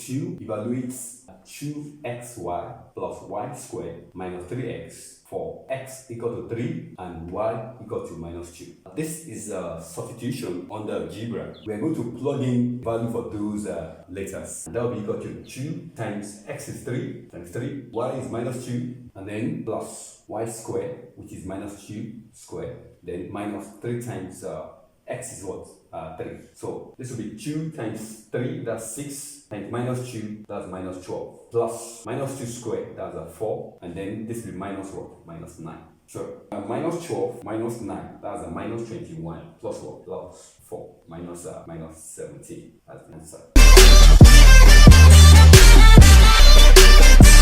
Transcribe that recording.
2 evaluates 2xy plus y squared minus 3x for x equal to 3 and y equal to minus 2. This is a substitution under algebra. We are going to plug in value for those letters. That will be equal to 2 times x is 3 times 3, y is minus 2, and then plus y squared, which is minus 2 squared, then minus 3 times x is what? 3. So this will be 2 times 3, that's 6, times minus 2, that's minus 12, plus minus 2 squared, that's 4, and then this will be minus what? Minus 9. So minus 12 minus 9, that's a minus 21, plus what? Plus 4, minus 17. That's the answer.